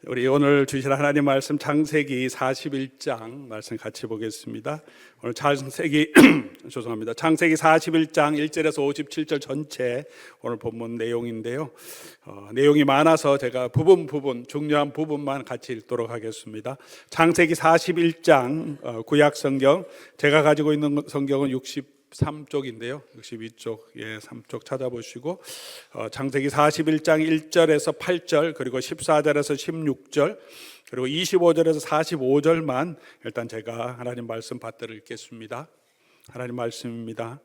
우리 오늘 주실 하나님 말씀 창세기 41장 말씀 같이 보겠습니다. 오늘 창세기 창세기 41장 1절에서 57절 전체 오늘 본문 내용인데요. 내용이 많아서 제가 부분 중요한 부분만 같이 읽도록 하겠습니다. 창세기 41장 구약 성경, 제가 가지고 있는 성경은 63쪽인데요. 62쪽, 3쪽 찾아보시고 창세기 41장 1절에서 8절, 그리고 14절에서 16절, 그리고 25절에서 45절만 일단 제가 하나님 말씀 받들어 읽겠습니다. 하나님 말씀입니다.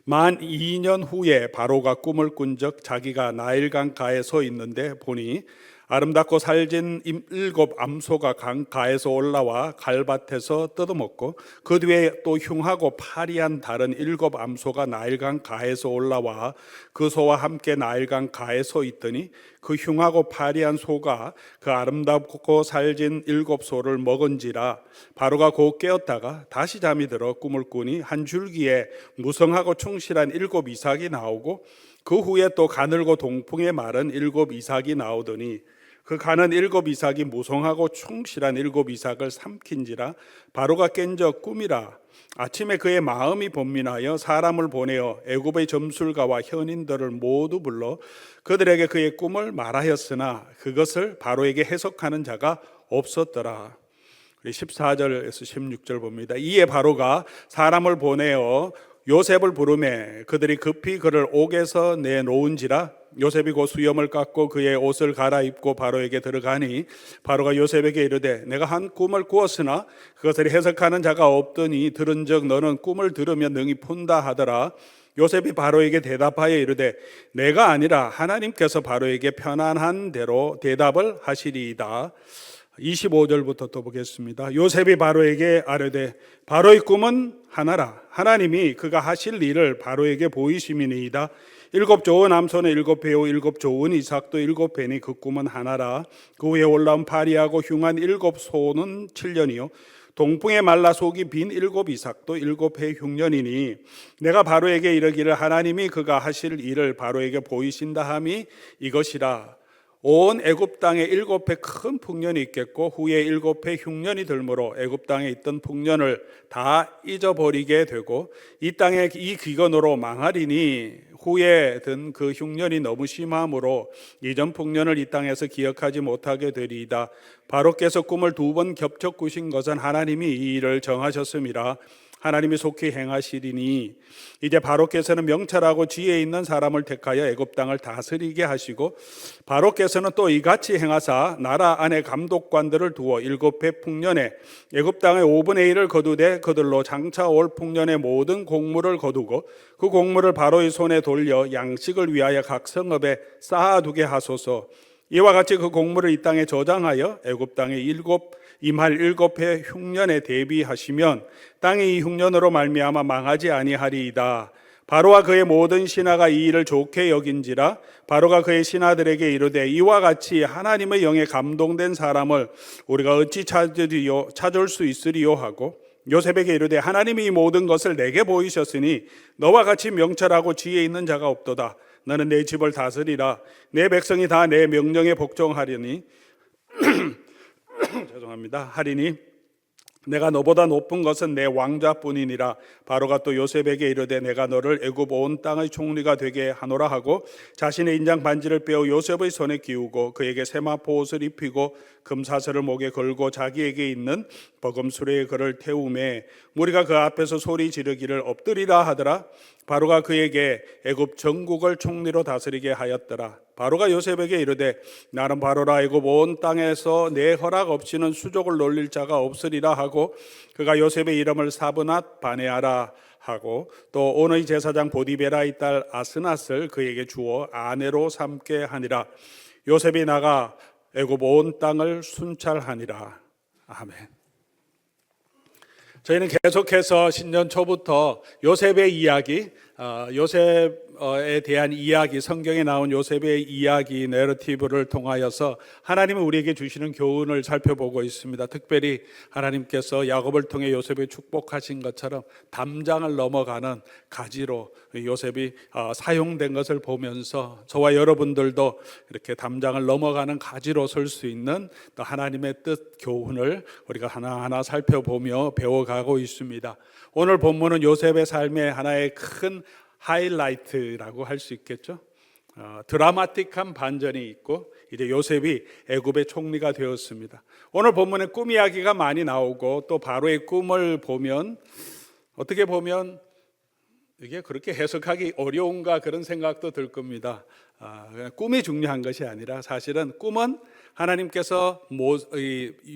만 2년 후에 바로가 꿈을 꾼 적 자기가 나일강 가에 서 있는데 보니 아름답고 살진 7 암소가 강가에서 올라와 갈밭에서 뜯어먹고, 그 뒤에 또 흉하고 파리한 다른 7 암소가 나일강 가에서 올라와 그 소와 함께 나일강 가에 서 있더니 그 흉하고 파리한 소가 그 아름답고 살진 7 소를 먹은지라. 바로가 곧 깨었다가 다시 잠이 들어 꿈을 꾸니 한 줄기에 무성하고 충실한 7 이삭이 나오고, 그 후에 또 가늘고 동풍에 마른 7 이삭이 나오더니 그 가는 7 이삭이 무성하고 충실한 7 이삭을 삼킨지라. 바로가 깬 적 꿈이라. 아침에 그의 마음이 번민하여 사람을 보내어 애굽의 점술가와 현인들을 모두 불러 그들에게 그의 꿈을 말하였으나 그것을 바로에게 해석하는 자가 없었더라. 14절에서 16절 봅니다. 이에 바로가 사람을 보내어 요셉을 부르매 그들이 급히 그를 옥에서 내놓은지라. 요셉이 곧 수염을 깎고 그의 옷을 갈아입고 바로에게 들어가니 바로가 요셉에게 이르되 내가 한 꿈을 꾸었으나 그것을 해석하는 자가 없더니 들은즉 너는 꿈을 들으면 능히 푼다 하더라. 요셉이 바로에게 대답하여 이르되 내가 아니라 하나님께서 바로에게 편안한 대로 대답을 하시리이다. 25절부터 또 보겠습니다. 요셉이 바로에게 아뢰되 바로의 꿈은 하나라. 하나님이 그가 하실 일을 바로에게 보이심이니이다. 7 좋은 암소는 7 배요 7 좋은 이삭도 7 배니 그 꿈은 하나라. 그 위에 올라온 파리하고 흉한 7 소는 7년이요 동풍에 말라 속이 빈 7 이삭도 7해 흉년이니 내가 바로에게 이르기를 하나님이 그가 하실 일을 바로에게 보이신다 함이 이것이라. 온 애굽 땅에 7해 큰 풍년이 있겠고 후에 7해 흉년이 들므로 애굽 땅에 있던 풍년을 다 잊어버리게 되고 이 땅에 이 기근으로 망하리니 후에 든 그 흉년이 너무 심함으로 이전 풍년을 이 땅에서 기억하지 못하게 되리이다. 바로께서 꿈을 2번 겹쳐 꾸신 것은 하나님이 이 일을 정하셨음이라. 하나님이 속히 행하시리니 이제 바로께서는 명철하고 지혜 있는 사람을 택하여 애굽 땅을 다스리게 하시고 바로께서는 또 이같이 행하사 나라 안에 감독관들을 두어 7해 풍년에 애굽 땅의 5분의 1을 거두되 그들로 장차 올 풍년의 모든 곡물을 거두고 그 곡물을 바로의 손에 돌려 양식을 위하여 각 성읍에 쌓아두게 하소서. 이와 같이 그 곡물을 이 땅에 저장하여 애굽 땅의 임할 7해 흉년에 대비하시면 땅이 이 흉년으로 말미암아 망하지 아니하리이다. 바로와 그의 모든 신하가 이 일을 좋게 여긴지라. 바로가 그의 신하들에게 이르되 이와 같이 하나님의 영에 감동된 사람을 우리가 어찌 찾을 수 있으리요 하고 요셉에게 이르되 하나님이 이 모든 것을 내게 보이셨으니 너와 같이 명철하고 지혜 있는 자가 없도다. 너는 내 집을 다스리라. 내 백성이 다 내 명령에 복종하리니 하리니 내가 너보다 높은 것은 내 왕자뿐이니라. 바로가 또 요셉에게 이르되 내가 너를 애굽 온 땅의 총리가 되게 하노라 하고 자신의 인장 반지를 빼어 요셉의 손에 기우고 그에게 세마포 옷을 입히고 금사슬을 목에 걸고 자기에게 있는 버금수레에 그를 태우매 무리가 그 앞에서 소리 지르기를 엎드리라 하더라. 바로가 그에게 애굽 전국을 총리로 다스리게 하였더라. 바로가 요셉에게 이르되 나는 바로라. 애굽 온 땅에서 내 허락 없이는 수족을 놀릴 자가 없으리라 하고 그가 요셉의 이름을 사브낫 바네아라 하고 또 온의 제사장 보디베라의 딸 아스낫을 그에게 주어 아내로 삼게 하니라. 요셉이 나가 애굽 온 땅을 순찰하니라. 아멘. 저희는 계속해서 신년 초부터 요셉의 이야기, 요셉에 대한 이야기, 성경에 나온 요셉의 이야기 내러티브를 통하여서 하나님은 우리에게 주시는 교훈을 살펴보고 있습니다. 특별히 하나님께서 야곱을 통해 요셉을 축복하신 것처럼 담장을 넘어가는 가지로 요셉이 사용된 것을 보면서 저와 여러분들도 이렇게 담장을 넘어가는 가지로 설 수 있는 하나님의 뜻, 교훈을 우리가 하나하나 살펴보며 배워가고 있습니다. 오늘 본문은 요셉의 삶의 하나의 큰 하이라이트라고 할 수 있겠죠. 드라마틱한 반전이 있고 이제 요셉이 애굽의 총리가 되었습니다. 오늘 본문에 꿈 이야기가 많이 나오고 또 바로의 꿈을 보면 어떻게 보면 이게 그렇게 해석하기 어려운가 그런 생각도 들 겁니다. 꿈이 중요한 것이 아니라 사실은 꿈은 하나님께서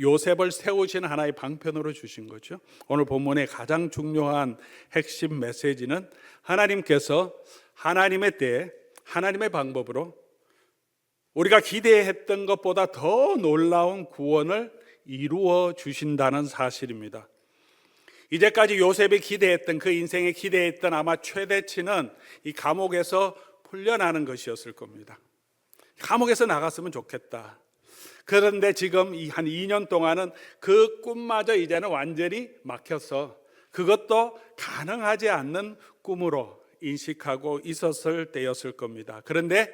요셉을 세우신 하나의 방편으로 주신 거죠. 오늘 본문의 가장 중요한 핵심 메시지는 하나님께서 하나님의 때에 하나님의 방법으로 우리가 기대했던 것보다 더 놀라운 구원을 이루어 주신다는 사실입니다. 이제까지 요셉이 기대했던, 그 인생에 기대했던 아마 최대치는 이 감옥에서 풀려나는 것이었을 겁니다. 감옥에서 나갔으면 좋겠다. 그런데 지금 한 2년 동안은 그 꿈마저 이제는 완전히 막혀서 그것도 가능하지 않는 꿈으로 인식하고 있었을 때였을 겁니다. 그런데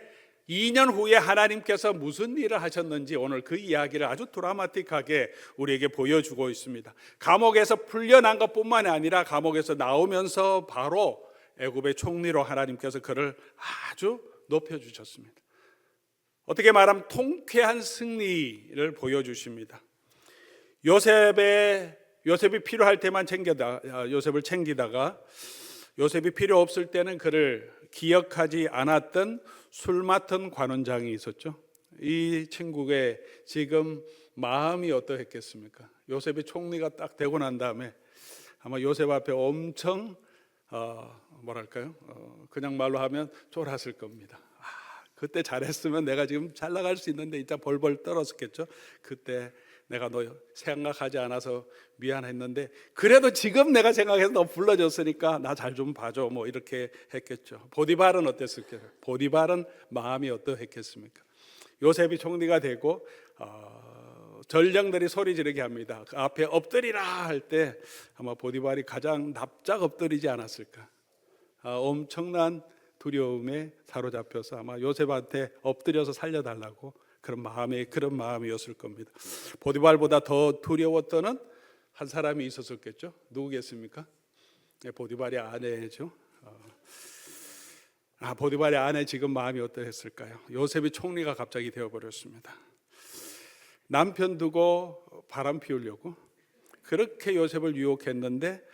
2년 후에 하나님께서 무슨 일을 하셨는지 오늘 그 이야기를 아주 드라마틱하게 우리에게 보여주고 있습니다. 감옥에서 풀려난 것뿐만 아니라 감옥에서 나오면서 바로 애굽의 총리로 하나님께서 그를 아주 높여주셨습니다. 어떻게 말하면 통쾌한 승리를 보여주십니다. 요셉이 필요할 때만 요셉을 챙기다가 요셉이 필요 없을 때는 그를 기억하지 않았던 술 맡은 관원장이 있었죠. 이 친구의 지금 마음이 어떠했겠습니까? 요셉이 총리가 딱 되고 난 다음에 아마 요셉 앞에 엄청 그냥 말로 하면 쫄았을 겁니다. 그때 잘했으면 내가 지금 잘 나갈 수 있는데 진짜 벌벌 떨었겠죠. 그때 내가 너 생각하지 않아서 미안했는데 그래도 지금 내가 생각해서 너 불러줬으니까 나 잘 좀 봐줘, 뭐 이렇게 했겠죠. 보디발은 어땠을까요? 보디발은 마음이 어떠했겠습니까? 요셉이 총리가 되고 전령들이 소리 지르게 합니다. 그 앞에 엎드리라 할 때 아마 보디발이 가장 납작 엎드리지 않았을까. 엄청난 두려움에 사로잡혀서 아마 요셉한테 엎드려서 살려달라고 그런 마음이었을 겁니다. 보디발보다 더 두려웠던 한 사람이 있었겠죠. 누구겠습니까? 보디발의 아내죠. 보디발의 아내 지금 마음이 어떠했을까요? 요셉이 총리가 갑자기 되어버렸습니다. 남편 두고 바람 피우려고 그렇게 요셉을 유혹했는데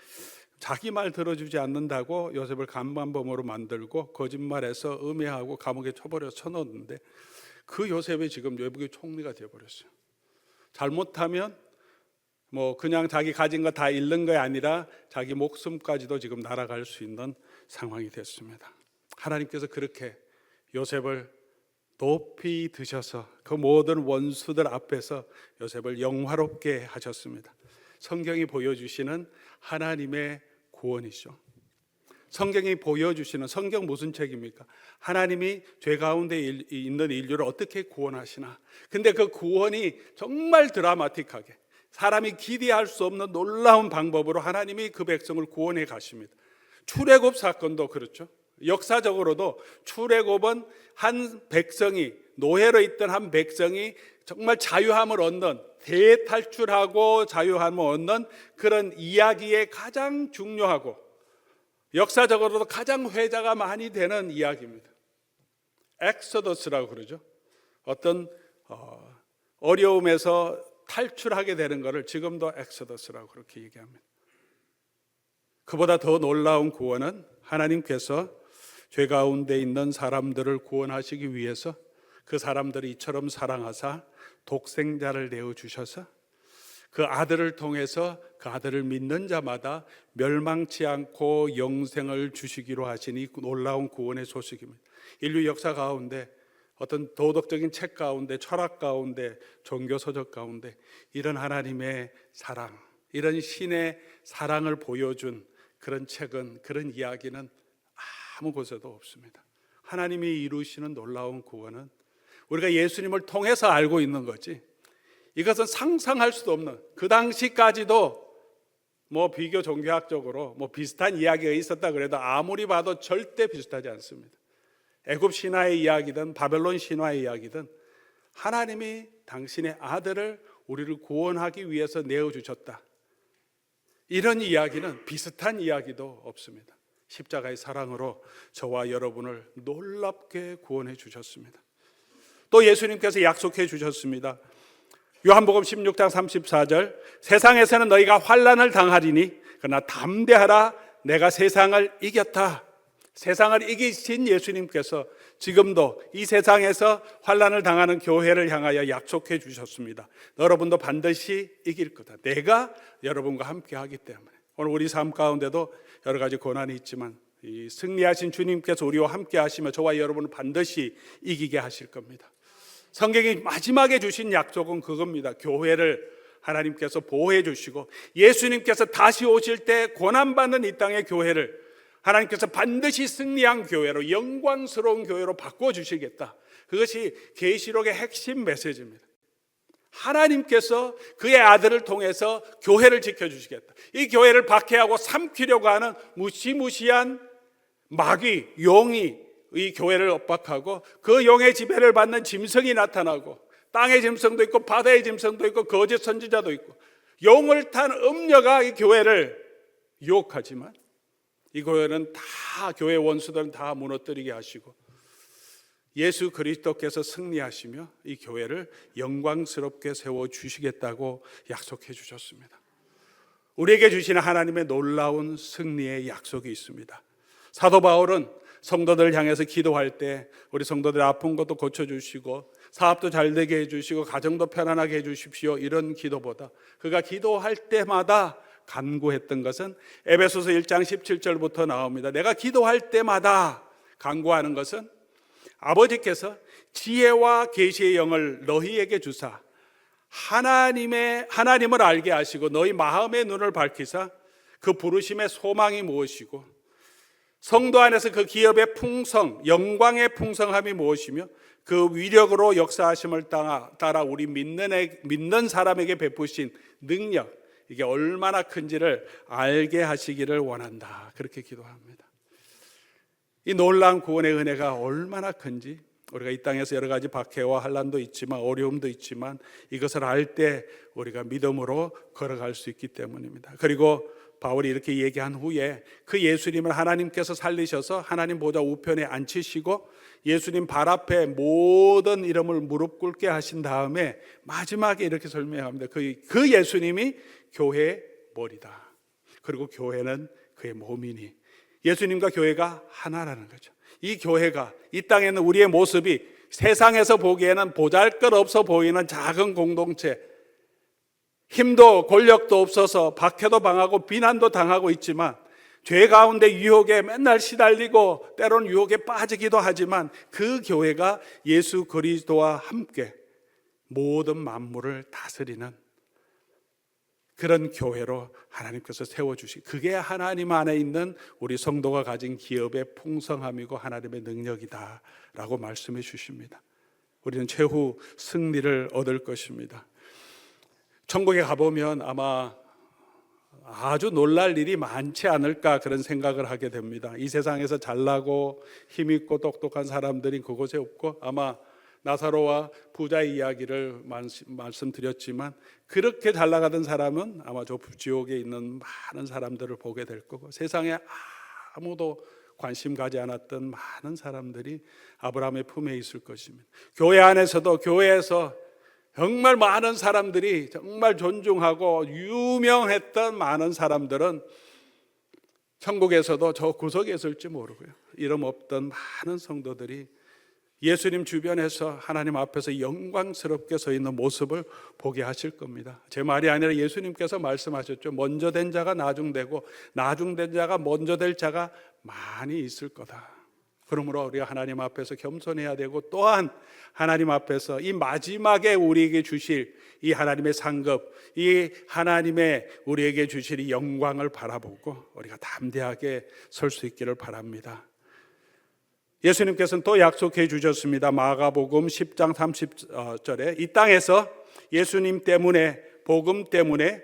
자기 말 들어주지 않는다고 요셉을 간반범으로 만들고 거짓말해서 음해하고 감옥에 쳐넣었는데 그 요셉이 지금 외국의 총리가 되어버렸어요. 잘못하면 뭐 그냥 자기 가진 거 다 잃는 게 아니라 자기 목숨까지도 지금 날아갈 수 있는 상황이 됐습니다. 하나님께서 그렇게 요셉을 높이 드셔서 그 모든 원수들 앞에서 요셉을 영화롭게 하셨습니다. 성경이 보여주시는 하나님의 구원이죠. 성경이 보여주시는, 성경 무슨 책입니까? 하나님이 죄 가운데 있는 인류를 어떻게 구원하시나. 근데 그 구원이 정말 드라마틱하게 사람이 기대할 수 없는 놀라운 방법으로 하나님이 그 백성을 구원해 가십니다. 출애굽 사건도 그렇죠. 역사적으로도 출애굽은 한 백성이, 노예로 있던 한 백성이 정말 자유함을 얻는, 대탈출하고 자유함을 얻는 그런 이야기의 가장 중요하고 역사적으로도 가장 회자가 많이 되는 이야기입니다. 엑소더스라고 그러죠. 어떤 어려움에서 탈출하게 되는 것을 지금도 엑소더스라고 그렇게 얘기합니다. 그보다 더 놀라운 구원은 하나님께서 죄 가운데 있는 사람들을 구원하시기 위해서 그 사람들을 이처럼 사랑하사 독생자를 내어주셔서 그 아들을 통해서 그 아들을 믿는 자마다 멸망치 않고 영생을 주시기로 하신 이 놀라운 구원의 소식입니다. 인류 역사 가운데 어떤 도덕적인 책 가운데, 철학 가운데, 종교 서적 가운데 이런 하나님의 사랑, 이런 신의 사랑을 보여준 그런 책은, 그런 이야기는 아무 곳에도 없습니다. 하나님이 이루시는 놀라운 구원은 우리가 예수님을 통해서 알고 있는 거지, 이것은 상상할 수도 없는, 그 당시까지도 비교 종교학적으로 비슷한 이야기가 있었다 그래도 아무리 봐도 절대 비슷하지 않습니다. 애굽 신화의 이야기든 바벨론 신화의 이야기든 하나님이 당신의 아들을 우리를 구원하기 위해서 내어주셨다, 이런 이야기는 비슷한 이야기도 없습니다. 십자가의 사랑으로 저와 여러분을 놀랍게 구원해 주셨습니다. 또 예수님께서 약속해 주셨습니다. 요한복음 16장 34절, 세상에서는 너희가 환난을 당하리니 그러나 담대하라, 내가 세상을 이겼다. 세상을 이기신 예수님께서 지금도 이 세상에서 환난을 당하는 교회를 향하여 약속해 주셨습니다. 여러분도 반드시 이길 거다. 내가 여러분과 함께 하기 때문에. 오늘 우리 삶 가운데도 여러 가지 고난이 있지만 이 승리하신 주님께서 우리와 함께 하시며 저와 여러분을 반드시 이기게 하실 겁니다. 성경이 마지막에 주신 약속은 그겁니다. 교회를 하나님께서 보호해 주시고 예수님께서 다시 오실 때 고난받는 이 땅의 교회를 하나님께서 반드시 승리한 교회로, 영광스러운 교회로 바꿔주시겠다. 그것이 계시록의 핵심 메시지입니다. 하나님께서 그의 아들을 통해서 교회를 지켜주시겠다. 이 교회를 박해하고 삼키려고 하는 무시무시한 마귀, 용이 이 교회를 엇박하고 그 용의 지배를 받는 짐승이 나타나고, 땅의 짐승도 있고 바다의 짐승도 있고 거짓 선지자도 있고 용을 탄 음녀가 이 교회를 유혹하지만 이 교회는 다, 교회 원수들은 다 무너뜨리게 하시고 예수 그리스도께서 승리하시며 이 교회를 영광스럽게 세워주시겠다고 약속해 주셨습니다. 우리에게 주시는 하나님의 놀라운 승리의 약속이 있습니다. 사도 바울은 성도들 향해서 기도할 때 우리 성도들 아픈 것도 고쳐주시고 사업도 잘 되게 해주시고 가정도 편안하게 해주십시오, 이런 기도보다 그가 기도할 때마다 간구했던 것은 에베소서 1장 17절부터 나옵니다. 내가 기도할 때마다 간구하는 것은 아버지께서 지혜와 계시의 영을 너희에게 주사 하나님을 알게 하시고 너희 마음의 눈을 밝히사 그 부르심의 소망이 무엇이고 성도 안에서 그 기업의 풍성, 영광의 풍성함이 무엇이며 그 위력으로 역사하심을 따라 우리 믿는 사람에게 베푸신 능력, 이게 얼마나 큰지를 알게 하시기를 원한다, 그렇게 기도합니다. 이 놀라운 구원의 은혜가 얼마나 큰지, 우리가 이 땅에서 여러 가지 박해와 환난도 있지만 어려움도 있지만 이것을 알 때 우리가 믿음으로 걸어갈 수 있기 때문입니다. 그리고 바울이 이렇게 얘기한 후에 그 예수님을 하나님께서 살리셔서 하나님 보좌 우편에 앉히시고 예수님 발 앞에 모든 이름을 무릎 꿇게 하신 다음에 마지막에 이렇게 설명합니다. 그 예수님이 교회의 머리다. 그리고 교회는 그의 몸이니, 예수님과 교회가 하나라는 거죠. 이 교회가 이 땅에 있는 우리의 모습이 세상에서 보기에는 보잘것없어 보이는 작은 공동체, 힘도 권력도 없어서 박해도 당하고 비난도 당하고 있지만 죄 가운데 유혹에 맨날 시달리고 때론 유혹에 빠지기도 하지만 그 교회가 예수 그리스도와 함께 모든 만물을 다스리는 그런 교회로 하나님께서 세워주시, 그게 하나님 안에 있는 우리 성도가 가진 기업의 풍성함이고 하나님의 능력이다 라고 말씀해 주십니다. 우리는 최후 승리를 얻을 것입니다. 천국에 가보면 아마 아주 놀랄 일이 많지 않을까 그런 생각을 하게 됩니다. 이 세상에서 잘나고 힘있고 똑똑한 사람들이 그곳에 없고, 아마 나사로와 부자의 이야기를 말씀드렸지만 그렇게 잘 나가던 사람은 아마 저 지옥에 있는 많은 사람들을 보게 될 거고, 세상에 아무도 관심 가지 않았던 많은 사람들이 아브라함의 품에 있을 것입니다. 교회 안에서도, 교회에서 정말 많은 사람들이 정말 존중하고 유명했던 많은 사람들은 천국에서도 저 구석에 있을지 모르고요, 이름 없던 많은 성도들이 예수님 주변에서 하나님 앞에서 영광스럽게 서 있는 모습을 보게 하실 겁니다. 제 말이 아니라 예수님께서 말씀하셨죠. 먼저 된 자가 나중되고 나중된 자가 먼저 될 자가 많이 있을 거다. 그러므로 우리가 하나님 앞에서 겸손해야 되고, 또한 하나님 앞에서 이 마지막에 우리에게 주실 이 하나님의 상급, 이 하나님의 우리에게 주실 이 영광을 바라보고 우리가 담대하게 설 수 있기를 바랍니다. 예수님께서는 또 약속해 주셨습니다. 마가복음 10장 30절에 이 땅에서 예수님 때문에, 복음 때문에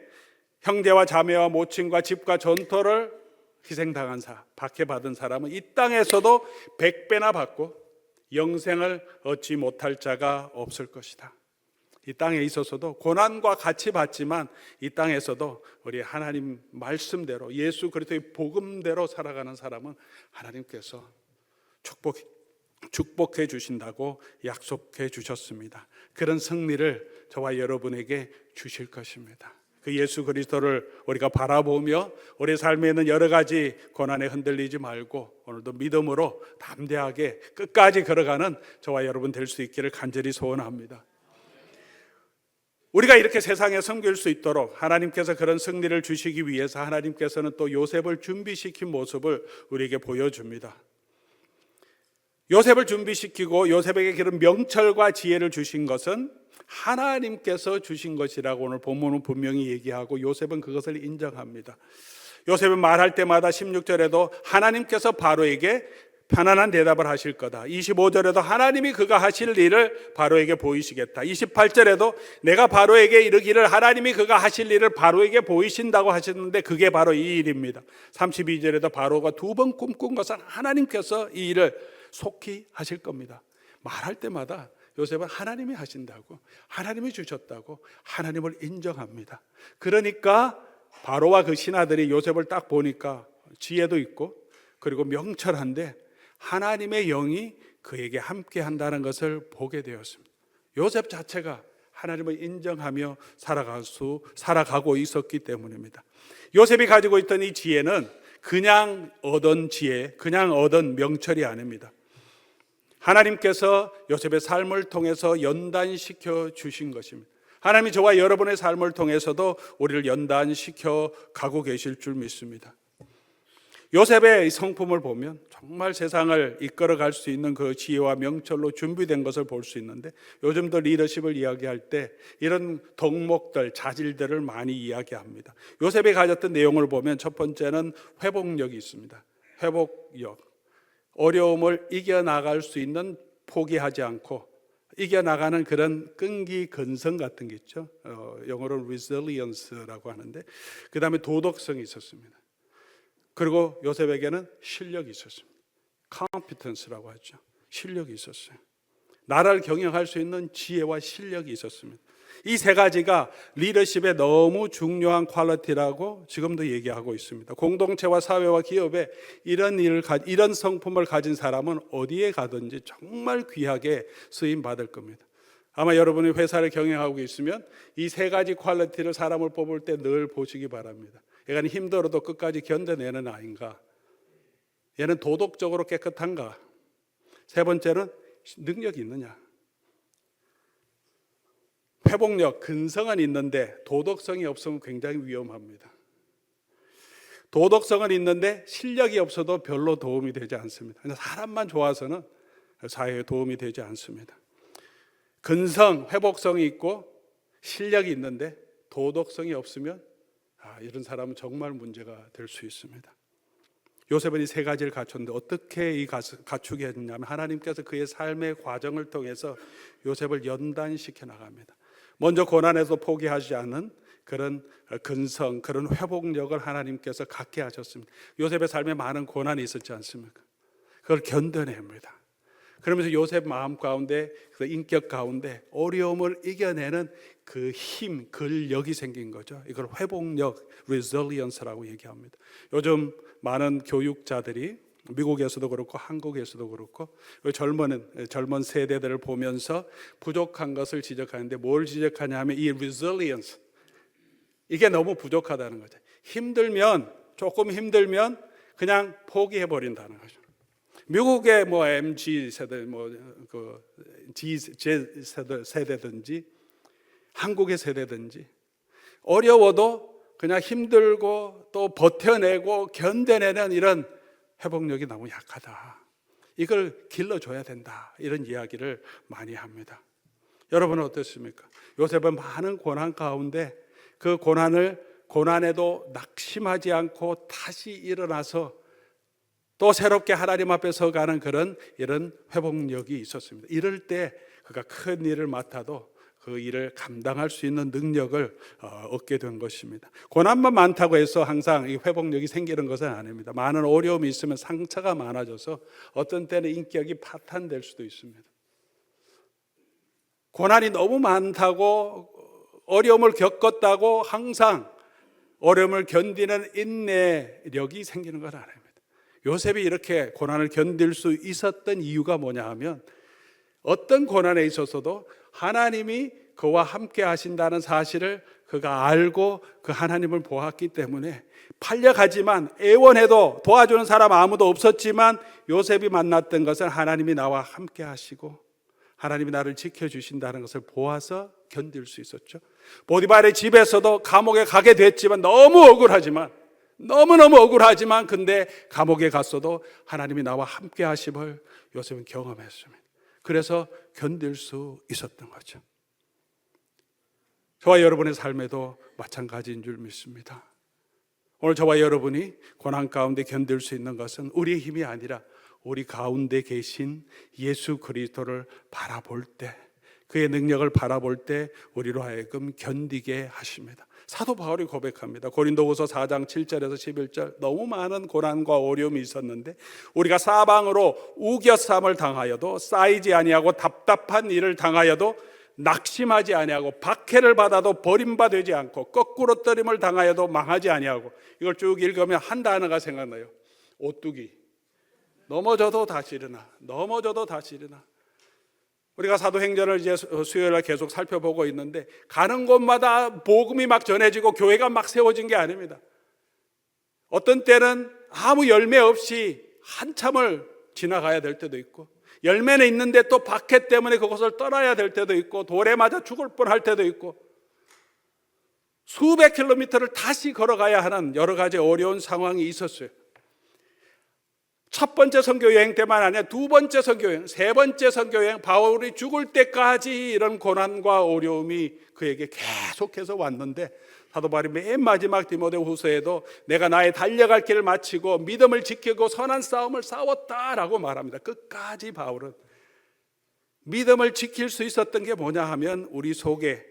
형제와 자매와 모친과 집과 전토를 희생당한 박해받은 사람은 이 땅에서도 100배나 받고 영생을 얻지 못할 자가 없을 것이다. 이 땅에 있어서도 고난과 같이 받지만 이 땅에서도 우리 하나님 말씀대로, 예수 그리스도의 복음대로 살아가는 사람은 하나님께서 축복해 주신다고 약속해 주셨습니다. 그런 승리를 저와 여러분에게 주실 것입니다. 그 예수 그리스도를 우리가 바라보며 우리 삶에는 여러 가지 고난에 흔들리지 말고 오늘도 믿음으로 담대하게 끝까지 걸어가는 저와 여러분 될 수 있기를 간절히 소원합니다. 우리가 이렇게 세상에 섬길 수 있도록 하나님께서 그런 승리를 주시기 위해서 하나님께서는 또 요셉을 준비시킨 모습을 우리에게 보여줍니다. 요셉을 준비시키고 요셉에게 그런 명철과 지혜를 주신 것은 하나님께서 주신 것이라고 오늘 본문은 분명히 얘기하고 요셉은 그것을 인정합니다. 요셉은 말할 때마다 16절에도 하나님께서 바로에게 편안한 대답을 하실 거다. 25절에도 하나님이 그가 하실 일을 바로에게 보이시겠다. 28절에도 내가 바로에게 이르기를 하나님이 그가 하실 일을 바로에게 보이신다고 하셨는데 그게 바로 이 일입니다. 32절에도 바로가 2번 꿈꾼 것은 하나님께서 이 일을 속히 하실 겁니다. 말할 때마다 요셉은 하나님이 하신다고, 하나님이 주셨다고 하나님을 인정합니다. 그러니까 바로와 그 신하들이 요셉을 딱 보니까 지혜도 있고 그리고 명철한데 하나님의 영이 그에게 함께 한다는 것을 보게 되었습니다. 요셉 자체가 하나님을 인정하며 살아가고 있었기 때문입니다. 요셉이 가지고 있던 이 지혜는 그냥 얻은 지혜, 그냥 얻은 명철이 아닙니다. 하나님께서 요셉의 삶을 통해서 연단시켜 주신 것입니다. 하나님이 저와 여러분의 삶을 통해서도 우리를 연단시켜 가고 계실 줄 믿습니다. 요셉의 성품을 보면 정말 세상을 이끌어갈 수 있는 그 지혜와 명철로 준비된 것을 볼 수 있는데 요즘도 리더십을 이야기할 때 이런 덕목들, 자질들을 많이 이야기합니다. 요셉이 가졌던 내용을 보면 첫 번째는 회복력이 있습니다. 회복력, 어려움을 이겨나갈 수 있는, 포기하지 않고 이겨나가는 그런 끈기, 근성 같은 게 있죠. 영어로 resilience라고 하는데 그 다음에 도덕성이 있었습니다. 그리고 요셉에게는 실력이 있었습니다. competence라고 하죠. 실력이 있었어요. 나라를 경영할 수 있는 지혜와 실력이 있었습니다. 이 세 가지가 리더십의 너무 중요한 퀄리티라고 지금도 얘기하고 있습니다. 공동체와 사회와 기업에 이런 성품을 가진 사람은 어디에 가든지 정말 귀하게 쓰임 받을 겁니다. 아마 여러분이 회사를 경영하고 있으면 이 세 가지 퀄리티를 사람을 뽑을 때 늘 보시기 바랍니다. 얘는 힘들어도 끝까지 견뎌내는 아인가? 얘는 도덕적으로 깨끗한가? 세 번째는 능력이 있느냐? 회복력, 근성은 있는데 도덕성이 없으면 굉장히 위험합니다. 도덕성은 있는데 실력이 없어도 별로 도움이 되지 않습니다. 사람만 좋아서는 사회에 도움이 되지 않습니다. 근성, 회복성이 있고 실력이 있는데 도덕성이 없으면 이런 사람은 정말 문제가 될 수 있습니다. 요셉은 이 세 가지를 갖췄는데 어떻게 갖추게 했냐면 하나님께서 그의 삶의 과정을 통해서 요셉을 연단시켜 나갑니다. 먼저 고난에서 포기하지 않은 그런 근성, 그런 회복력을 하나님께서 갖게 하셨습니다. 요셉의 삶에 많은 고난이 있었지 않습니까? 그걸 견뎌냅니다. 그러면서 요셉 마음 가운데, 그 인격 가운데 어려움을 이겨내는 그 힘, 근력이 생긴 거죠. 이걸 회복력, resilience라고 얘기합니다. 요즘 많은 교육자들이 미국에서도 그렇고 한국에서도 그렇고 젊은 세대들을 보면서 부족한 것을 지적하는데 뭘 지적하냐 하면 이 resilience, 이게 너무 부족하다는 거죠. 조금 힘들면 그냥 포기해 버린다는 거죠. 미국의 MG 세대, G 세대든지 한국의 세대든지 어려워도 그냥 힘들고 또 버텨내고 견뎌내는 이런 회복력이 너무 약하다. 이걸 길러줘야 된다. 이런 이야기를 많이 합니다. 여러분은 어떻습니까? 요셉은 많은 고난 가운데 그 고난에도 낙심하지 않고 다시 일어나서 또 새롭게 하나님 앞에 서가는 이런 회복력이 있었습니다. 이럴 때 그가 큰 일을 맡아도 그 일을 감당할 수 있는 능력을 얻게 된 것입니다. 고난만 많다고 해서 항상 이 회복력이 생기는 것은 아닙니다. 많은 어려움이 있으면 상처가 많아져서 어떤 때는 인격이 파탄될 수도 있습니다. 고난이 너무 많다고 어려움을 겪었다고 항상 어려움을 견디는 인내력이 생기는 건 아닙니다. 요셉이 이렇게 고난을 견딜 수 있었던 이유가 뭐냐 하면 어떤 고난에 있어서도 하나님이 그와 함께 하신다는 사실을 그가 알고 그 하나님을 보았기 때문에 팔려가지만 애원해도 도와주는 사람 아무도 없었지만 요셉이 만났던 것은 하나님이 나와 함께 하시고 하나님이 나를 지켜주신다는 것을 보아서 견딜 수 있었죠. 보디발의 집에서도 감옥에 가게 됐지만 너무너무 억울하지만 근데 감옥에 갔어도 하나님이 나와 함께 하심을 요셉은 경험했습니다. 그래서 견딜 수 있었던 거죠. 저와 여러분의 삶에도 마찬가지인 줄 믿습니다. 오늘 저와 여러분이 고난 가운데 견딜 수 있는 것은 우리의 힘이 아니라 우리 가운데 계신 예수 그리스도를 바라볼 때, 그의 능력을 바라볼 때 우리로 하여금 견디게 하십니다. 사도 바울이 고백합니다. 고린도후서 4장 7절에서 11절, 너무 많은 고난과 어려움이 있었는데 우리가 사방으로 우겨쌈을 당하여도 쌓이지 아니하고 답답한 일을 당하여도 낙심하지 아니하고 박해를 받아도 버림받지 않고 거꾸로 떨림을 당하여도 망하지 아니하고, 이걸 쭉 읽으면 한 단어가 생각나요. 오뚜기. 넘어져도 다시 일어나. 넘어져도 다시 일어나. 우리가 사도행전을 이제 수요일날 계속 살펴보고 있는데 가는 곳마다 복음이 막 전해지고 교회가 막 세워진 게 아닙니다. 어떤 때는 아무 열매 없이 한참을 지나가야 될 때도 있고, 열매는 있는데 또 박해 때문에 그곳을 떠나야 될 때도 있고, 돌에 맞아 죽을 뻔할 때도 있고, 수백 킬로미터를 다시 걸어가야 하는 여러 가지 어려운 상황이 있었어요. 첫 번째 선교여행 때만 아니라 두 번째 선교여행, 세 번째 선교여행, 바울이 죽을 때까지 이런 고난과 어려움이 그에게 계속해서 왔는데, 사도 바울이 맨 마지막 디모데후서에도 내가 나의 달려갈 길을 마치고 믿음을 지키고 선한 싸움을 싸웠다라고 말합니다. 끝까지 바울은 믿음을 지킬 수 있었던 게 뭐냐 하면 우리 속에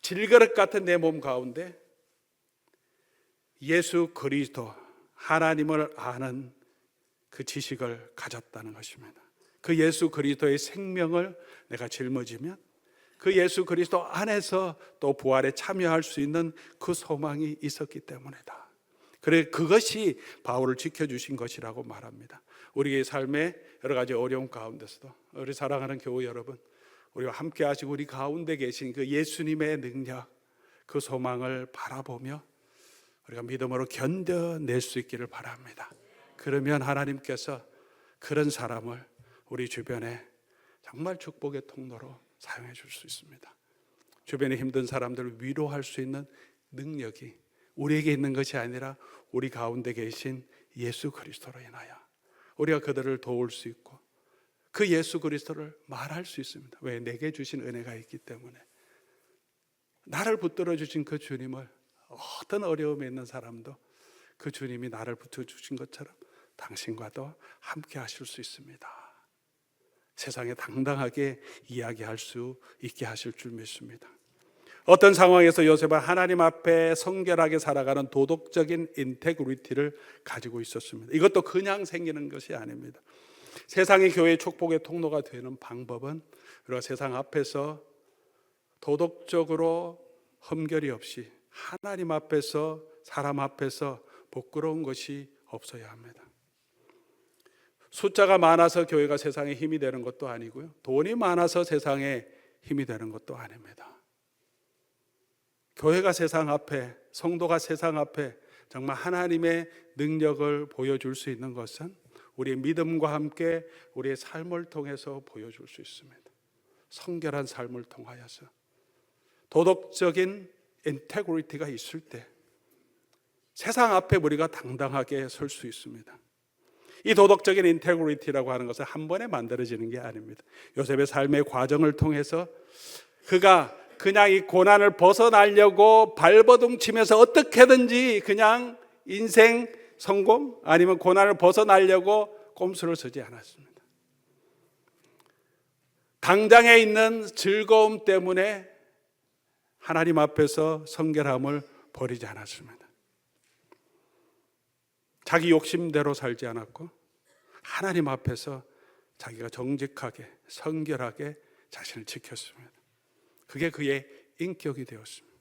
질그릇 같은 내 몸 가운데 예수 그리스도, 하나님을 아는 그 지식을 가졌다는 것입니다. 그 예수 그리스도의 생명을 내가 짊어지면 그 예수 그리스도 안에서 또 부활에 참여할 수 있는 그 소망이 있었기 때문이다. 그래, 그것이 바울을 지켜주신 것이라고 말합니다. 우리의 삶의 여러 가지 어려움 가운데서도 우리 사랑하는 교우 여러분, 우리와 함께 하시고 우리 가운데 계신 그 예수님의 능력, 그 소망을 바라보며 우리가 믿음으로 견뎌낼 수 있기를 바랍니다. 그러면 하나님께서 그런 사람을 우리 주변에 정말 축복의 통로로 사용해 줄 수 있습니다. 주변에 힘든 사람들을 위로할 수 있는 능력이 우리에게 있는 것이 아니라 우리 가운데 계신 예수 그리스도로 인하여 우리가 그들을 도울 수 있고 그 예수 그리스도를 말할 수 있습니다. 왜? 내게 주신 은혜가 있기 때문에. 나를 붙들어 주신 그 주님을 어떤 어려움에 있는 사람도 그 주님이 나를 붙들어 주신 것처럼 당신과도 함께 하실 수 있습니다. 세상에 당당하게 이야기할 수 있게 하실 줄 믿습니다. 어떤 상황에서 요셉은 하나님 앞에 성결하게 살아가는 도덕적인 인테그리티를 가지고 있었습니다. 이것도 그냥 생기는 것이 아닙니다. 세상의 교회의 축복의 통로가 되는 방법은 우리가 세상 앞에서 도덕적으로 흠결이 없이 하나님 앞에서, 사람 앞에서 부끄러운 것이 없어야 합니다. 숫자가 많아서 교회가 세상에 힘이 되는 것도 아니고요, 돈이 많아서 세상에 힘이 되는 것도 아닙니다. 교회가 세상 앞에, 성도가 세상 앞에 정말 하나님의 능력을 보여줄 수 있는 것은 우리의 믿음과 함께 우리의 삶을 통해서 보여줄 수 있습니다. 성결한 삶을 통하여서 도덕적인 인테그리티가 있을 때 세상 앞에 우리가 당당하게 설 수 있습니다. 이 도덕적인 인테그리티라고 하는 것은 한 번에 만들어지는 게 아닙니다. 요셉의 삶의 과정을 통해서 그가 그냥 이 고난을 벗어나려고 발버둥 치면서 어떻게든지 그냥 인생 성공 아니면 고난을 벗어나려고 꼼수를 쓰지 않았습니다. 당장에 있는 즐거움 때문에 하나님 앞에서 성결함을 버리지 않았습니다. 자기 욕심대로 살지 않았고 하나님 앞에서 자기가 정직하게 성결하게 자신을 지켰습니다. 그게 그의 인격이 되었습니다.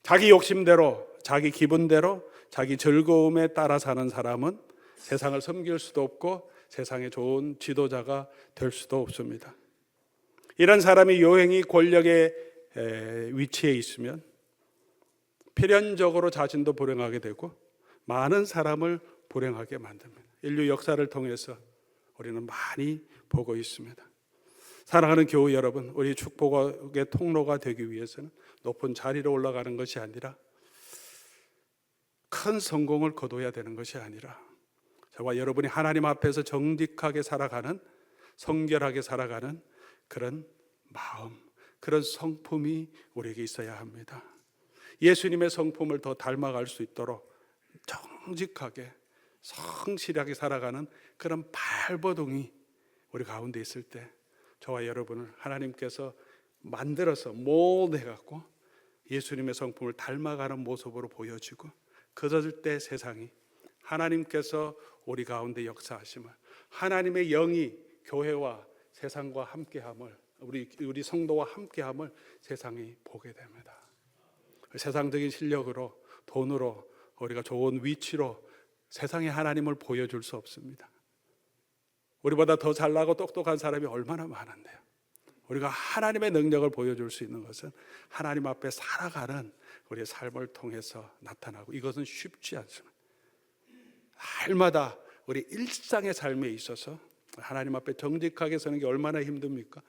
자기 욕심대로 자기 기분대로 자기 즐거움에 따라 사는 사람은 세상을 섬길 수도 없고 세상에 좋은 지도자가 될 수도 없습니다. 이런 사람이 요행이 권력의 위치에 있으면 필연적으로 자신도 불행하게 되고 많은 사람을 불행하게 만듭니다. 인류 역사를 통해서 우리는 많이 보고 있습니다. 사랑하는 교우 여러분, 우리 축복의 통로가 되기 위해서는 높은 자리로 올라가는 것이 아니라 큰 성공을 거둬야 되는 것이 아니라 저와 여러분이 하나님 앞에서 정직하게 살아가는, 성결하게 살아가는 그런 마음, 그런 성품이 우리에게 있어야 합니다. 예수님의 성품을 더 닮아갈 수 있도록 정직하게 성실하게 살아가는 그런 발버둥이 우리 가운데 있을 때 저와 여러분을 하나님께서 만들어서 몰드해갖고 예수님의 성품을 닮아가는 모습으로 보여지고, 그럴 때 세상이 하나님께서 우리 가운데 역사하심을, 하나님의 영이 교회와 세상과 함께함을, 우리 성도와 함께함을 세상이 보게 됩니다. 세상적인 실력으로, 돈으로, 우리가 좋은 위치로 세상에 하나님을 보여줄 수 없습니다. 우리보다 더 잘나고 똑똑한 사람이 얼마나 많은데요. 우리가 하나님의 능력을 보여줄 수 있는 것은 하나님 앞에 살아가는 우리의 삶을 통해서 나타나고, 이것은 쉽지 않습니다. 날마다 우리 일상의 삶에 있어서 하나님 앞에 정직하게 서는 게 얼마나 힘듭니까?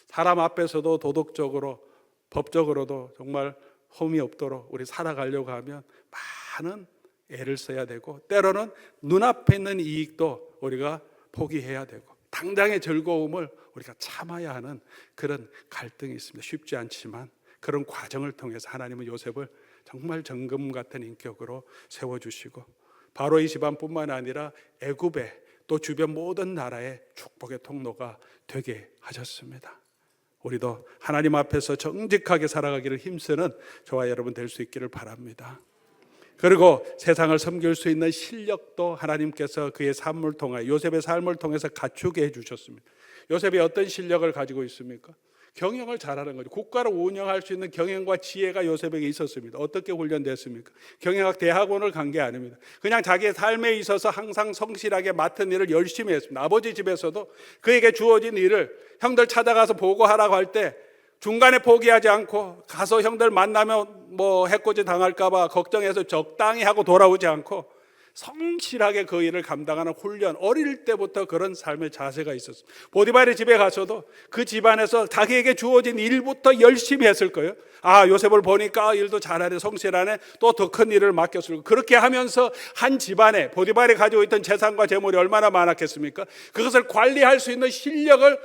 사람 앞에서도 도덕적으로, 법적으로도 정말 험이 없도록 우리 살아가려고 하면 많은 애를 써야 되고, 때로는 눈앞에 있는 이익도 우리가 포기해야 되고, 당장의 즐거움을 우리가 참아야 하는 그런 갈등이 있습니다. 쉽지 않지만 그런 과정을 통해서 하나님은 요셉을 정말 정금 같은 인격으로 세워주시고, 바로의 집안뿐만 아니라 애굽의 또 주변 모든 나라의 축복의 통로가 되게 하셨습니다. 우리도 하나님 앞에서 정직하게 살아가기를 힘쓰는 저와 여러분 될 수 있기를 바랍니다. 그리고 세상을 섬길 수 있는 실력도 하나님께서 그의 삶을 통해, 요셉의 삶을 통해서 갖추게 해주셨습니다. 요셉이 어떤 실력을 가지고 있습니까? 경영을 잘하는 거죠. 국가를 운영할 수 있는 경영과 지혜가 요셉에게 있었습니다. 어떻게 훈련됐습니까? 경영학 대학원을 간 게 아닙니다. 그냥 자기의 삶에 있어서 항상 성실하게 맡은 일을 열심히 했습니다. 아버지 집에서도 그에게 주어진 일을 형들 찾아가서 보고하라고 할 때 중간에 포기하지 않고, 가서 형들 만나면 뭐 해코지 당할까 봐 걱정해서 적당히 하고 돌아오지 않고 성실하게 그 일을 감당하는 훈련, 어릴 때부터 그런 삶의 자세가 있었습니다. 보디발의 집에 가서도 그 집안에서 자기에게 주어진 일부터 열심히 했을 거예요. 아, 요셉을 보니까 일도 잘하네, 성실하네, 또 더 큰 일을 맡겼을 거예요. 그렇게 하면서 한 집안에 보디발이 가지고 있던 재산과 재물이 얼마나 많았겠습니까? 그것을 관리할 수 있는 실력을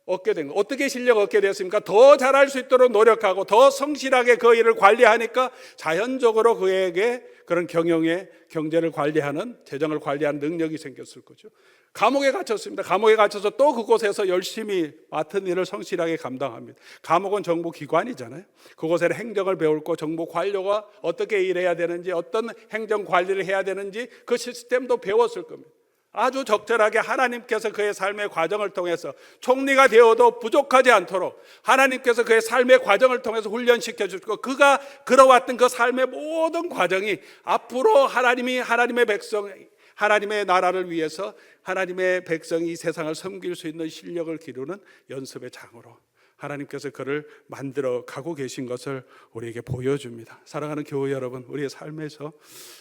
얻게 된 거. 어떻게 실력을 얻게 됐습니까? 더 잘할 수 있도록 노력하고 더 성실하게 그 일을 관리하니까 자연적으로 그에게 그런 경제를 관리하는, 재정을 관리하는 능력이 생겼을 거죠. 감옥에 갇혔습니다. 감옥에 갇혀서 또 그곳에서 열심히 맡은 일을 성실하게 감당합니다. 감옥은 정부기관이잖아요. 그곳에 행정을 배울 거, 정부 관료가 어떻게 일해야 되는지, 어떤 행정 관리를 해야 되는지 그 시스템도 배웠을 겁니다. 아주 적절하게 하나님께서 그의 삶의 과정을 통해서 총리가 되어도 부족하지 않도록 하나님께서 그의 삶의 과정을 통해서 훈련시켜 주시고, 그가 걸어왔던 그 삶의 모든 과정이 앞으로 하나님의 백성, 하나님의 나라를 위해서 하나님의 백성이 이 세상을 섬길 수 있는 실력을 기르는 연습의 장으로 하나님께서 그를 만들어 가고 계신 것을 우리에게 보여줍니다. 사랑하는 교회 여러분, 우리의 삶에서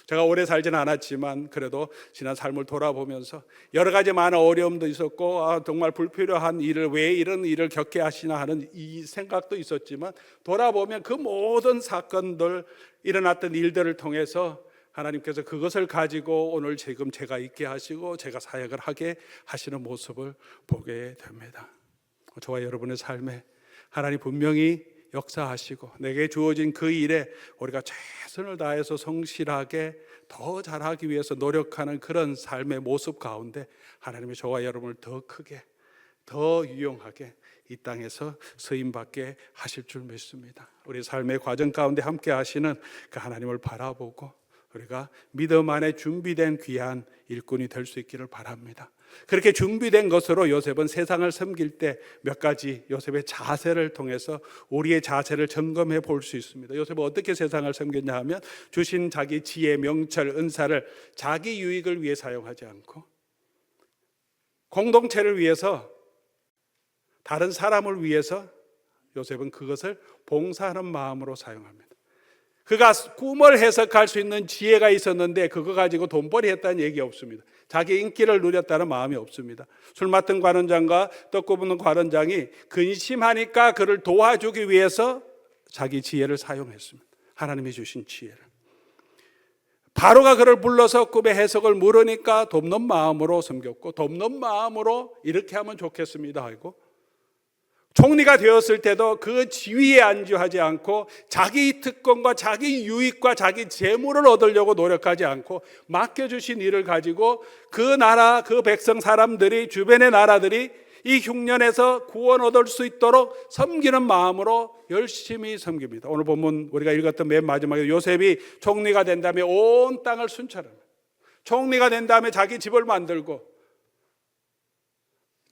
제가 오래 살지는 않았지만 그래도 지난 삶을 돌아보면서 여러 가지 많은 어려움도 있었고, 정말 불필요한 일을 왜 이런 일을 겪게 하시나 하는 이 생각도 있었지만, 돌아보면 그 모든 사건들, 일어났던 일들을 통해서 하나님께서 그것을 가지고 오늘 지금 제가 있게 하시고 제가 사역을 하게 하시는 모습을 보게 됩니다. 저와 여러분의 삶에 하나님 분명히 역사하시고 내게 주어진 그 일에 우리가 최선을 다해서 성실하게 더 잘하기 위해서 노력하는 그런 삶의 모습 가운데 하나님이 저와 여러분을 더 크게, 더 유용하게 이 땅에서 쓰임받게 하실 줄 믿습니다. 우리 삶의 과정 가운데 함께 하시는 그 하나님을 바라보고 우리가 믿음 안에 준비된 귀한 일꾼이 될 수 있기를 바랍니다. 그렇게 준비된 것으로 요셉은 세상을 섬길 때 몇 가지 요셉의 자세를 통해서 우리의 자세를 점검해 볼 수 있습니다. 요셉은 어떻게 세상을 섬겼냐 하면 주신 자기 지혜, 명철, 은사를 자기 유익을 위해 사용하지 않고 공동체를 위해서, 다른 사람을 위해서 요셉은 그것을 봉사하는 마음으로 사용합니다. 그가 꿈을 해석할 수 있는 지혜가 있었는데 그거 가지고 돈벌이 했다는 얘기 없습니다. 자기 인기를 누렸다는 마음이 없습니다. 술 맡은 관원장과 떡 굽는 관원장이 근심하니까 그를 도와주기 위해서 자기 지혜를 사용했습니다. 하나님이 주신 지혜를. 바로가 그를 불러서 꿈의 해석을 물으니까 돕는 마음으로 섬겼고, 돕는 마음으로 이렇게 하면 좋겠습니다 하고, 총리가 되었을 때도 그 지위에 안주하지 않고 자기 특권과 자기 유익과 자기 재물을 얻으려고 노력하지 않고 맡겨주신 일을 가지고 그 나라, 그 백성 사람들이, 주변의 나라들이 이 흉년에서 구원 얻을 수 있도록 섬기는 마음으로 열심히 섬깁니다. 오늘 본문 우리가 읽었던 맨 마지막에 요셉이 총리가 된 다음에 온 땅을 순찰합니다. 총리가 된 다음에 자기 집을 만들고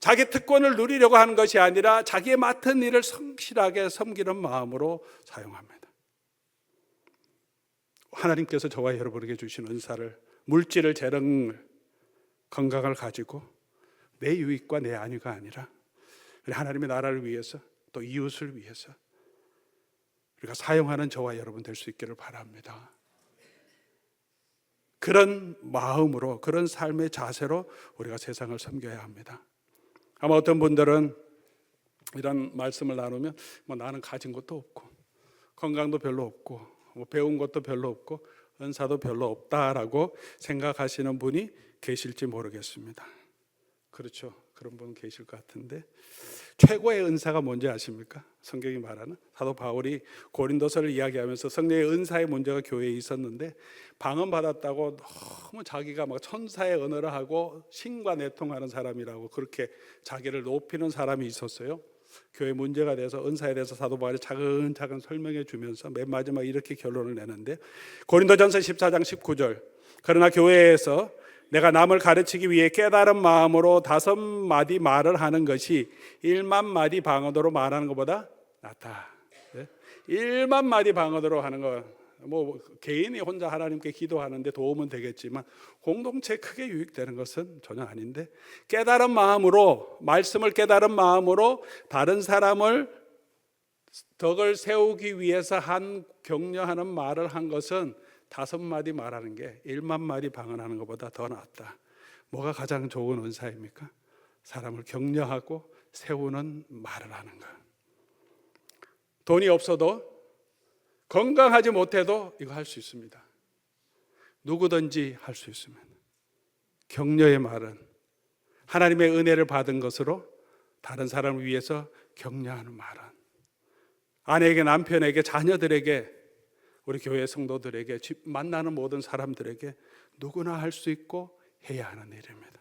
자기 특권을 누리려고 하는 것이 아니라 자기의 맡은 일을 성실하게 섬기는 마음으로 사용합니다. 하나님께서 저와 여러분에게 주신 은사를, 물질을, 재능을, 건강을 가지고 내 유익과 내 안위가 아니라 하나님의 나라를 위해서, 또 이웃을 위해서 우리가 사용하는 저와 여러분 될 수 있기를 바랍니다. 그런 마음으로, 그런 삶의 자세로 우리가 세상을 섬겨야 합니다. 아마 어떤 분들은 이런 말씀을 나누면 나는 가진 것도 없고 건강도 별로 없고 배운 것도 별로 없고 은사도 별로 없다라고 생각하시는 분이 계실지 모르겠습니다. 그렇죠. 그런 분 계실 것 같은데, 최고의 은사가 뭔지 아십니까? 성경이 말하는, 사도 바울이 고린도서를 이야기하면서 성령의 은사의 문제가 교회에 있었는데 방언 받았다고 너무 자기가 막 천사의 언어를 하고 신과 내통하는 사람이라고 그렇게 자기를 높이는 사람이 있었어요. 교회 문제가 돼서 은사에 대해서 사도 바울이 차근차근 설명해 주면서 맨 마지막 이렇게 결론을 내는데, 고린도전서 14장 19절, 그러나 교회에서 내가 남을 가르치기 위해 깨달은 마음으로 5마디 말을 하는 것이 1만 마디 방언으로 말하는 것보다 낫다. 1만 마디 방언으로 하는 거, 개인이 혼자 하나님께 기도하는데 도움은 되겠지만 공동체에 크게 유익되는 것은 전혀 아닌데, 깨달은 마음으로, 말씀을 깨달은 마음으로 다른 사람을 덕을 세우기 위해서 한 격려하는 말을 한 것은 5마디 말하는 게 1만 마디 방언하는 것보다 더 낫다. 뭐가 가장 좋은 은사입니까? 사람을 격려하고 세우는 말을 하는 것. 돈이 없어도, 건강하지 못해도 이거 할 수 있습니다. 누구든지 할 수 있습니다. 격려의 말은 하나님의 은혜를 받은 것으로 다른 사람을 위해서 격려하는 말은, 아내에게, 남편에게, 자녀들에게, 우리 교회 성도들에게, 만나는 모든 사람들에게 누구나 할 수 있고 해야 하는 일입니다.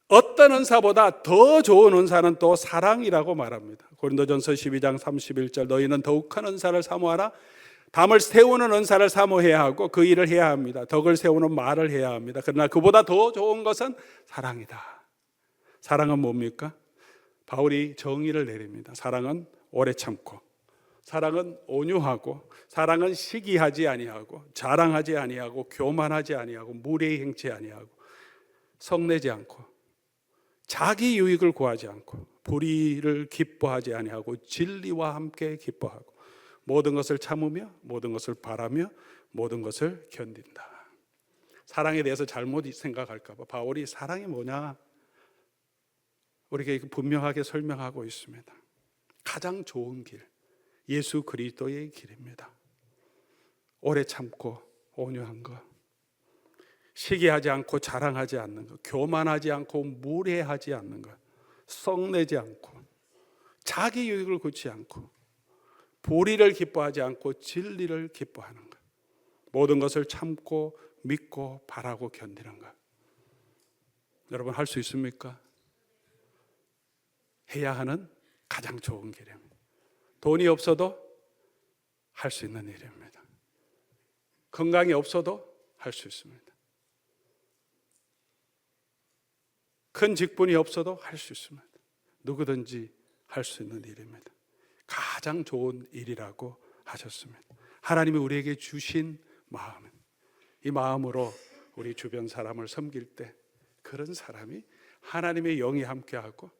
어떤 은사보다 더 좋은 은사는 또 사랑이라고 말합니다. 고린도전서 12장 31절, 너희는 더욱 큰 은사를 사모하라. 담을 세우는 은사를 사모해야 하고 그 일을 해야 합니다. 덕을 세우는 말을 해야 합니다. 그러나 그보다 더 좋은 것은 사랑이다. 사랑은 뭡니까? 바울이 정의를 내립니다. 사랑은 오래 참고, 사랑은 온유하고, 사랑은 시기하지 아니하고, 자랑하지 아니하고, 교만하지 아니하고, 무례히 행치 아니하고, 성내지 않고, 자기 유익을 구하지 않고, 불의를 기뻐하지 아니하고, 진리와 함께 기뻐하고, 모든 것을 참으며, 모든 것을 바라며, 모든 것을 견딘다. 사랑에 대해서 잘못 생각할까 봐 바울이 사랑이 뭐냐 우리에게 분명하게 설명하고 있습니다. 가장 좋은 길, 예수 그리스도의 길입니다. 오래 참고 온유한 것, 시기하지 않고 자랑하지 않는 것, 교만하지 않고 무례하지 않는 것, 썩내지 않고, 자기 유익을 굳지 않고, 불의를 기뻐하지 않고 진리를 기뻐하는 것, 모든 것을 참고 믿고 바라고 견디는 것. 여러분 할 수 있습니까? 해야 하는 가장 좋은 길입니다. 돈이 없어도 할 수 있는 일입니다. 건강이 없어도 할 수 있습니다. 큰 직분이 없어도 할 수 있습니다. 누구든지 할 수 있는 일입니다. 가장 좋은 일이라고 하셨습니다. 하나님이 우리에게 주신 마음, 이 마음으로 우리 주변 사람을 섬길 때 그런 사람이 하나님의 영이 함께하고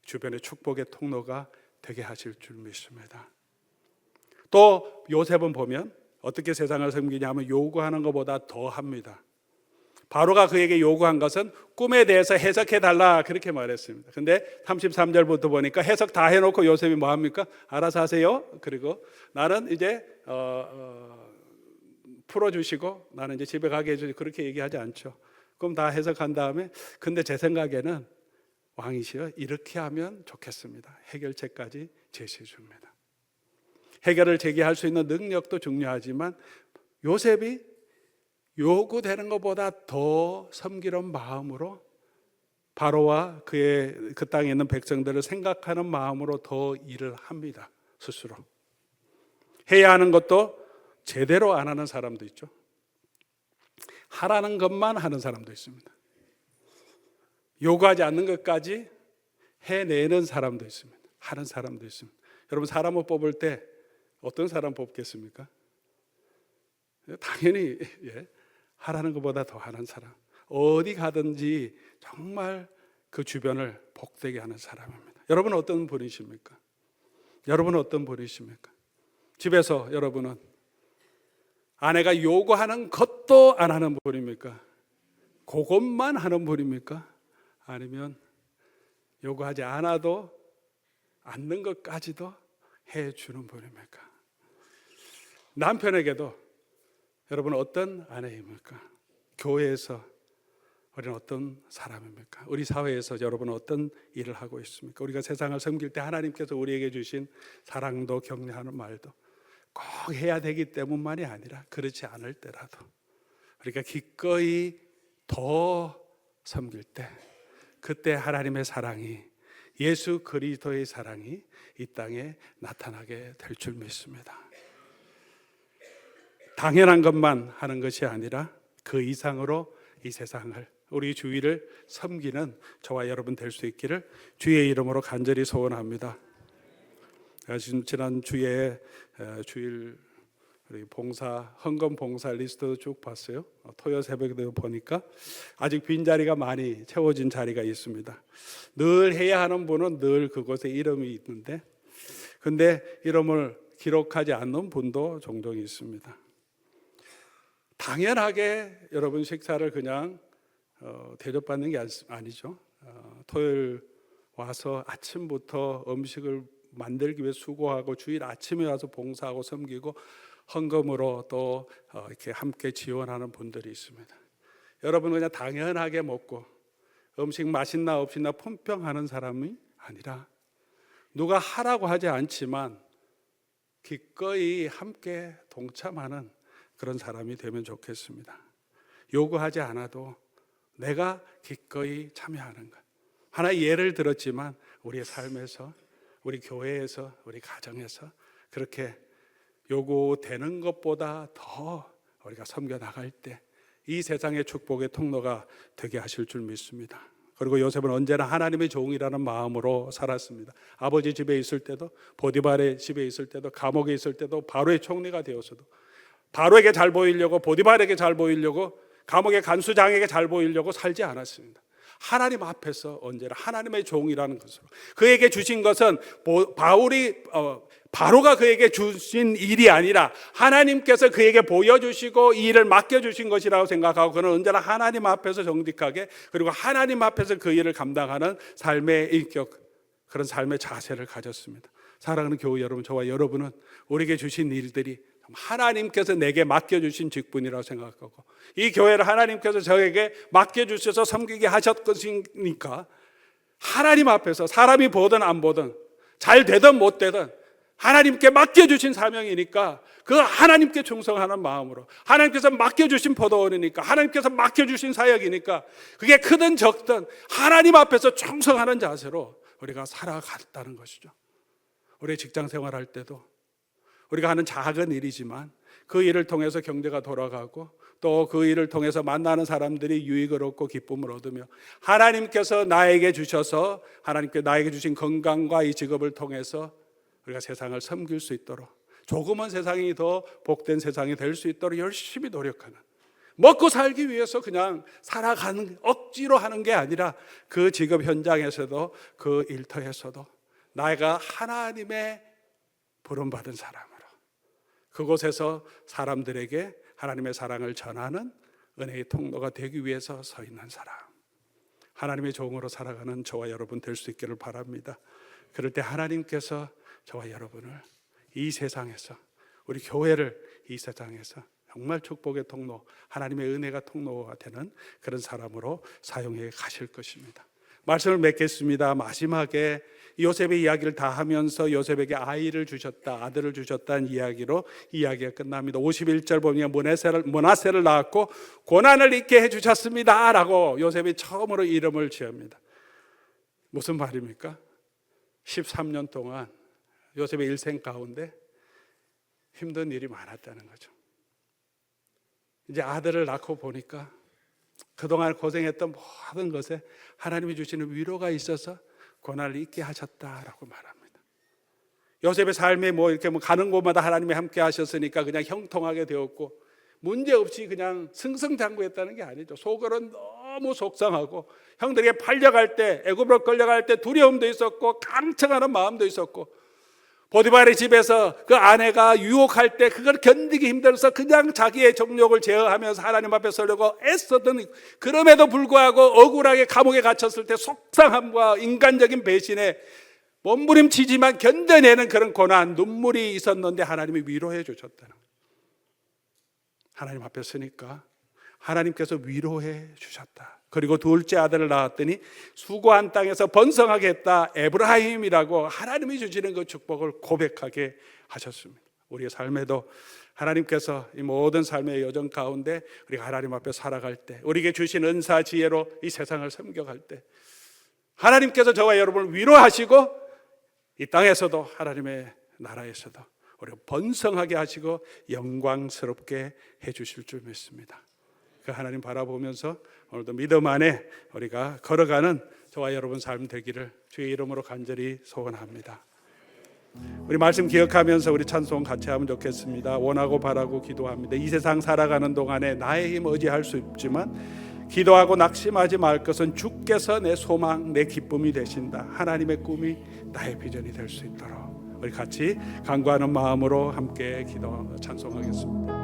주변의 축복의 통로가 되게 하실 줄 믿습니다. 또 요셉은 보면 어떻게 세상을 섬기냐면 요구하는 것보다 더 합니다. 바로가 그에게 요구한 것은 꿈에 대해서 해석해 달라 그렇게 말했습니다. 근데 33절부터 보니까 해석 다 해놓고 요셉이 뭐 합니까? 알아서 하세요. 그리고 나는 이제 풀어주시고 나는 이제 집에 가게 해주시고 그렇게 얘기하지 않죠. 그럼 다 해석한 다음에 근데 제 생각에는 왕이시여 이렇게 하면 좋겠습니다. 해결책까지 제시해 줍니다. 해결을 제기할 수 있는 능력도 중요하지만 요셉이 요구되는 것보다 더 섬기는 마음으로 바로와 그 땅에 있는 백성들을 생각하는 마음으로 더 일을 합니다. 스스로 해야 하는 것도 제대로 안 하는 사람도 있죠. 하라는 것만 하는 사람도 있습니다. 요구하지 않는 것까지 해내는 사람도 있습니다. 하는 사람도 있습니다. 여러분 사람을 뽑을 때 어떤 사람 뽑겠습니까? 당연히 하라는 것보다 더 하는 사람, 어디 가든지 정말 그 주변을 복되게 하는 사람입니다. 여러분은 어떤 분이십니까? 여러분은 어떤 분이십니까? 집에서 여러분은 아내가 요구하는 것도 안 하는 분입니까? 그것만 하는 분입니까? 아니면 요구하지 않아도 않는 것까지도 해주는 분입니까? 남편에게도 여러분은 어떤 아내입니까? 교회에서 우리는 어떤 사람입니까? 우리 사회에서 여러분은 어떤 일을 하고 있습니까? 우리가 세상을 섬길 때 하나님께서 우리에게 주신 사랑도 격려하는 말도 꼭 해야 되기 때문만이 아니라 그렇지 않을 때라도 우리가 기꺼이 더 섬길 때 그때 하나님의 사랑이 예수 그리스도의 사랑이 이 땅에 나타나게 될 줄 믿습니다. 당연한 것만 하는 것이 아니라 그 이상으로 이 세상을 우리 주위를 섬기는 저와 여러분 될 수 있기를 주의 이름으로 간절히 소원합니다. 지난 주에 주일 우리 봉사 헌금 봉사 리스트 쭉 봤어요. 토요 새벽에도 보니까 아직 빈 자리가 많이 채워진 자리가 있습니다. 늘 해야 하는 분은 늘 그곳에 이름이 있는데 근데 이름을 기록하지 않는 분도 종종 있습니다. 당연하게 여러분 식사를 그냥 대접받는 게 아니죠. 토요일 와서 아침부터 음식을 만들기 위해 수고하고 주일 아침에 와서 봉사하고 섬기고 헌금으로 또 이렇게 함께 지원하는 분들이 있습니다. 여러분 그냥 당연하게 먹고 음식 맛있나 없이나 품평하는 사람이 아니라 누가 하라고 하지 않지만 기꺼이 함께 동참하는 그런 사람이 되면 좋겠습니다. 요구하지 않아도 내가 기꺼이 참여하는 것. 하나의 예를 들었지만 우리의 삶에서 우리 교회에서 우리 가정에서 그렇게 요구되는 것보다 더 우리가 섬겨 나갈 때 이 세상의 축복의 통로가 되게 하실 줄 믿습니다. 그리고 요셉은 언제나 하나님의 종이라는 마음으로 살았습니다. 아버지 집에 있을 때도 보디발의 집에 있을 때도 감옥에 있을 때도 바로의 총리가 되어서도 바로에게 잘 보이려고 보디발에게 잘 보이려고 감옥의 간수장에게 잘 보이려고 살지 않았습니다. 하나님 앞에서 언제나 하나님의 종이라는 것으로 그에게 주신 것은 바로가 그에게 주신 일이 아니라 하나님께서 그에게 보여주시고 이 일을 맡겨주신 것이라고 생각하고 그는 언제나 하나님 앞에서 정직하게 그리고 하나님 앞에서 그 일을 감당하는 삶의 인격 그런 삶의 자세를 가졌습니다. 사랑하는 교회 여러분, 저와 여러분은 우리에게 주신 일들이 하나님께서 내게 맡겨주신 직분이라고 생각하고 이 교회를 하나님께서 저에게 맡겨주셔서 섬기게 하셨으니까 하나님 앞에서 사람이 보든 안 보든 잘 되든 못 되든 하나님께 맡겨주신 사명이니까 그 하나님께 충성하는 마음으로, 하나님께서 맡겨주신 포도원이니까, 하나님께서 맡겨주신 사역이니까 그게 크든 적든 하나님 앞에서 충성하는 자세로 우리가 살아갔다는 것이죠. 우리 직장 생활할 때도 우리가 하는 작은 일이지만 그 일을 통해서 경제가 돌아가고 또 그 일을 통해서 만나는 사람들이 유익을 얻고 기쁨을 얻으며 하나님께서 나에게 주셔서 하나님께 나에게 주신 건강과 이 직업을 통해서 우리가 세상을 섬길 수 있도록, 조금은 세상이 더 복된 세상이 될 수 있도록 열심히 노력하는, 먹고 살기 위해서 그냥 살아가는, 억지로 하는 게 아니라 그 직업 현장에서도 그 일터에서도 내가 하나님의 부름받은 사람으로 그곳에서 사람들에게 하나님의 사랑을 전하는 은혜의 통로가 되기 위해서 서 있는 사람, 하나님의 종으로 살아가는 저와 여러분 될 수 있기를 바랍니다. 그럴 때 하나님께서 저와 여러분을 이 세상에서, 우리 교회를 이 세상에서 정말 축복의 통로, 하나님의 은혜가 통로가 되는 그런 사람으로 사용해 가실 것입니다. 말씀을 맺겠습니다. 마지막에 요셉의 이야기를 다 하면서 요셉에게 아이를 주셨다, 아들을 주셨다는 이야기로 이야기가 끝납니다. 51절 보면 므낫세를 낳았고 고난을 잊게 해주셨습니다 라고 요셉이 처음으로 이름을 지읍니다. 무슨 말입니까? 13년 동안 요셉의 일생 가운데 힘든 일이 많았다는 거죠. 이제 아들을 낳고 보니까 그동안 고생했던 모든 것에 하나님이 주시는 위로가 있어서 고난을 잊게 하셨다라고 말합니다. 요셉의 삶에 이렇게 가는 곳마다 하나님이 함께 하셨으니까 그냥 형통하게 되었고 문제없이 그냥 승승장구했다는 게 아니죠. 속으로는 너무 속상하고 형들에게 팔려갈 때, 애굽으로 끌려갈 때 두려움도 있었고 깡청하는 마음도 있었고, 보디발의 집에서 그 아내가 유혹할 때 그걸 견디기 힘들어서 그냥 자기의 정욕을 제어하면서 하나님 앞에 서려고 애썼던, 그럼에도 불구하고 억울하게 감옥에 갇혔을 때 속상함과 인간적인 배신에 몸부림치지만 견뎌내는 그런 고난, 눈물이 있었는데 하나님이 위로해 주셨다는 거예요. 하나님 앞에 서니까 하나님께서 위로해 주셨다. 그리고 둘째 아들을 낳았더니 수고한 땅에서 번성하게 했다. 에브라임이라고 하나님이 주시는 그 축복을 고백하게 하셨습니다. 우리의 삶에도 하나님께서 이 모든 삶의 여정 가운데 우리가 하나님 앞에 살아갈 때, 우리에게 주신 은사 지혜로 이 세상을 섬겨갈 때 하나님께서 저와 여러분을 위로하시고 이 땅에서도 하나님의 나라에서도 우리가 번성하게 하시고 영광스럽게 해주실 줄 믿습니다. 그 하나님 바라보면서 오늘도 믿음 안에 우리가 걸어가는 저와 여러분 삶 되기를 주의 이름으로 간절히 소원합니다. 우리 말씀 기억하면서 우리 찬송 같이 하면 좋겠습니다. 원하고 바라고 기도합니다. 이 세상 살아가는 동안에 나의 힘 의지할 수 있지만 기도하고 낙심하지 말 것은 주께서 내 소망, 내 기쁨이 되신다. 하나님의 꿈이 나의 비전이 될 수 있도록 우리 같이 간구하는 마음으로 함께 기도 찬송하겠습니다.